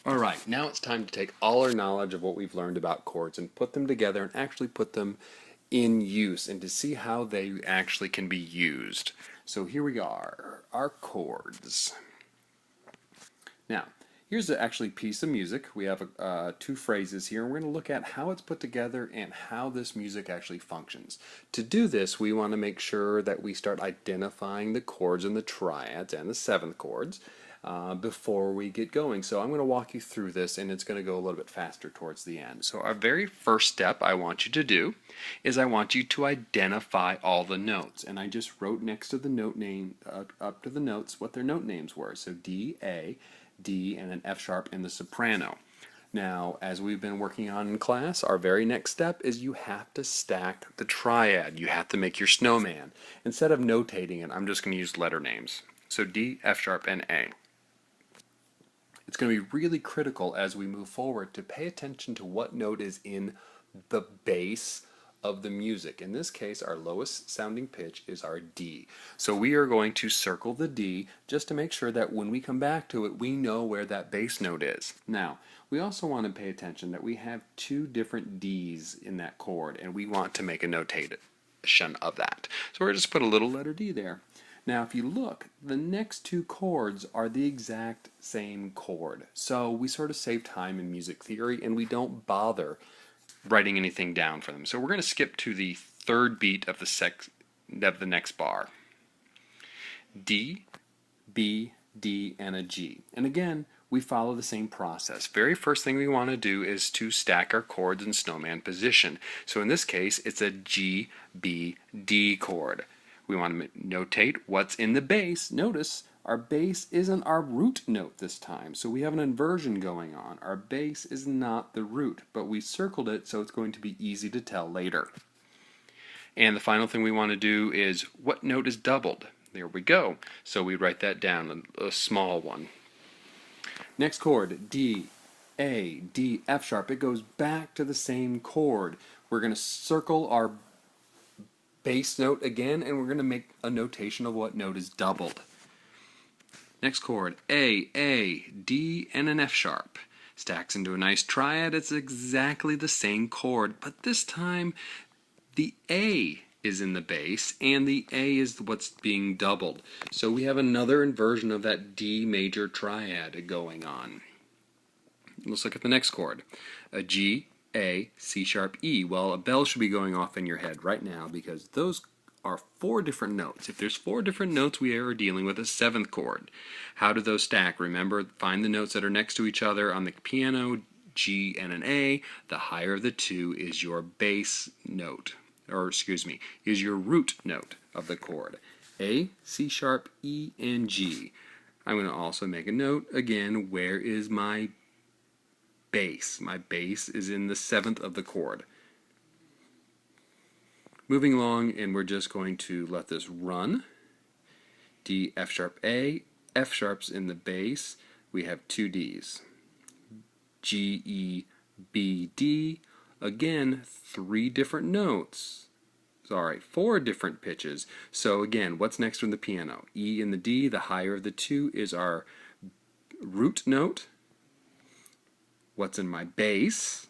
Alright, now it's time to take all our knowledge of what we've learned about chords and put them together and actually put them in use and to see how they actually can be used. So here we are, our chords. Now, here's actually a piece of music. We have two phrases here, and we're going to look at how it's put together and how this music actually functions. To do this, we want to make sure that we start identifying the chords and the triads and the seventh chords before we get going. So I'm going to walk you through this, and it's going to go a little bit faster towards the end. So our very first step I want you to do is I want you to identify all the notes. And I just wrote next to the note name, up to the notes, what their note names were. So D, A, D, and an F sharp in the soprano. Now, as we've been working on in class, our very next step is you have to stack the triad. You have to make your snowman. Instead of notating it, I'm just going to use letter names. So D, F sharp, and A. It's going to be really critical as we move forward to pay attention to what note is in the bass of the music. In this case, our lowest sounding pitch is our D. So we are going to circle the D just to make sure that when we come back to it, we know where that bass note is. Now, we also want to pay attention that we have two different Ds in that chord, and we want to make a notation of that. So we're just put a little letter D there. Now, if you look, the next two chords are the exact same chord. So we sort of save time in music theory, and we don't bother writing anything down for them. So we're going to skip to the third beat of the next bar. D, B, D, and a G. And again, we follow the same process. Very first thing we want to do is to stack our chords in snowman position. So in this case, it's a G, B, D chord. We want to notate what's in the bass. Notice our bass isn't our root note this time, so we have an inversion going on. Our bass is not the root, but we circled it so it's going to be easy to tell later. And the final thing we want to do is what note is doubled. There we go. So we write that down, a small one. Next chord, D, A, D, F sharp. It goes back to the same chord. We're going to circle our bass note again, and we're going to make a notation of what note is doubled. Next chord, A, D, and an F sharp. Stacks into a nice triad. It's exactly the same chord, but this time the A is in the bass, and the A is what's being doubled. So we have another inversion of that D major triad going on. Let's look at the next chord. A G, A, C sharp, E. Well, a bell should be going off in your head right now because those are four different notes. If there's four different notes, we are dealing with a seventh chord. How do those stack? Remember, find the notes that are next to each other on the piano, G and an A. The higher of the two is your bass note, or excuse me, is your root note of the chord. A, C sharp, E, and G. I'm going to also make a note, again, where is my bass? My bass is in the seventh of the chord. Moving along, and we're just going to let this run. D, F sharp, A. F sharp's in the bass. We have two Ds. G, E, B, D. Again, three different notes. Sorry, four different pitches. So again, what's next from the piano? E and the D. The higher of the two is our root note. What's in my bass?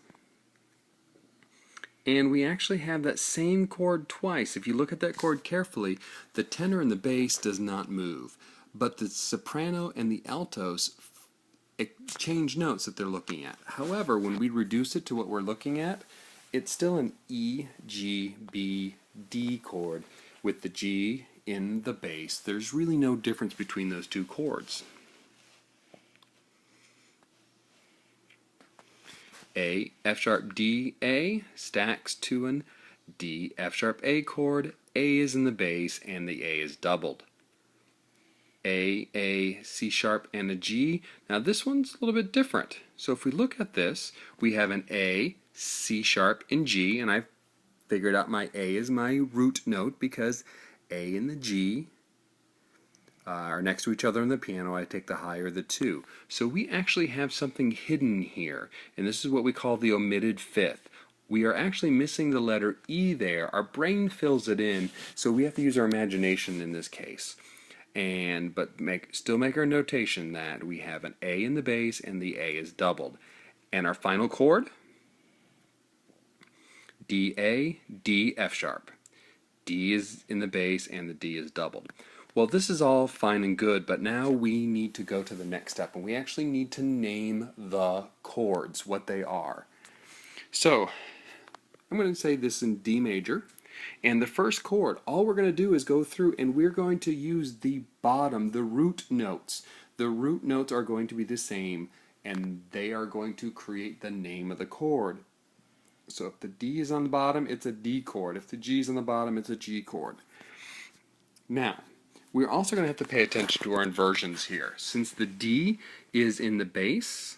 And we actually have that same chord twice. If you look at that chord carefully, the tenor and the bass does not move, but the soprano and the altos change notes that they're looking at. However, when we reduce it to what we're looking at, it's still an E, G, B, D chord with the G in the bass. There's really no difference between those two chords. A, F sharp, D, A stacks to an D, F sharp, A chord. A is in the bass and the A is doubled. A, C sharp, and a G. Now this one's a little bit different. So if we look at this, we have an A, C sharp, and G, and I've figured out my A is my root note because A and the G are next to each other on the piano. I take the higher of the two. So we actually have something hidden here, and this is what we call the omitted fifth. We are actually missing the letter E there. Our brain fills it in, so we have to use our imagination in this case. but still make our notation that we have an A in the bass and the A is doubled. And our final chord, D A, D F sharp. D is in the bass and the D is doubled. Well, this is all fine and good, but now we need to go to the next step, and we actually need to name the chords, what they are. So, I'm going to say this in D major, and the first chord, all we're going to do is go through and we're going to use the bottom, the root notes. The root notes are going to be the same, and they are going to create the name of the chord. So if the D is on the bottom, it's a D chord. If the G is on the bottom, it's a G chord. Now, we're also going to have to pay attention to our inversions here. Since the D is in the bass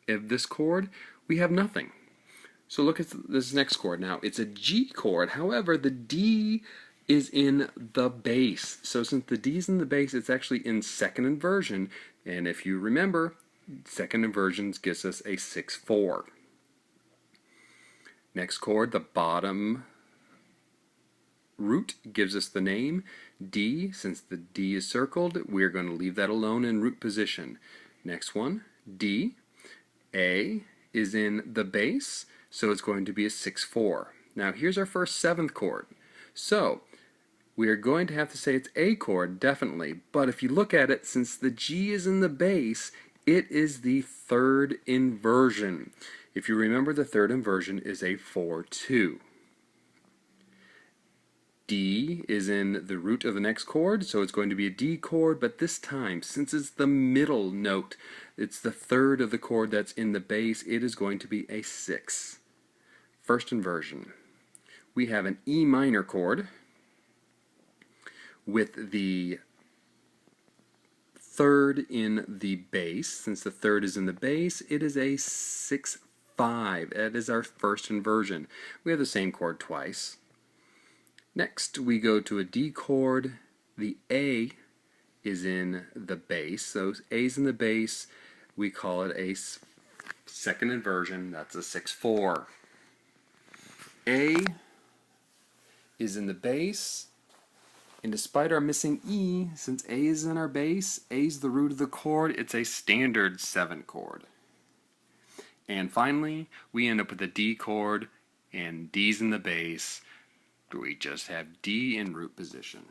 of this chord, we have nothing. So look at this next chord. Now, it's a G chord. However, the D is in the bass. So since the D is in the bass, it's actually in second inversion. And if you remember, second inversions gives us a 6/4. Next chord, the bottom root gives us the name D. Since the D is circled, we're going to leave that alone in root position. Next one, D. A is in the bass, so it's going to be a 6/4. Now here's our first seventh chord. So we are going to have to say it's A chord, definitely, but if you look at it, since the G is in the bass, it is the third inversion. If you remember, the third inversion is a 4/2. D is in the root of the next chord, so it's going to be a D chord, but this time, since it's the middle note, it's the third of the chord that's in the bass, it is going to be a 6. First inversion. We have an E minor chord with the third in the bass. Since the third is in the bass, it is a 6/5. That is our first inversion. We have the same chord twice. Next, we go to a D chord. The A is in the bass. So A's in the bass, we call it a second inversion. That's a 6/4. A is in the bass, and despite our missing E, since A is in our bass, A's the root of the chord, it's a standard 7 chord. And finally, we end up with a D chord, and D's in the bass. We just have D in root position.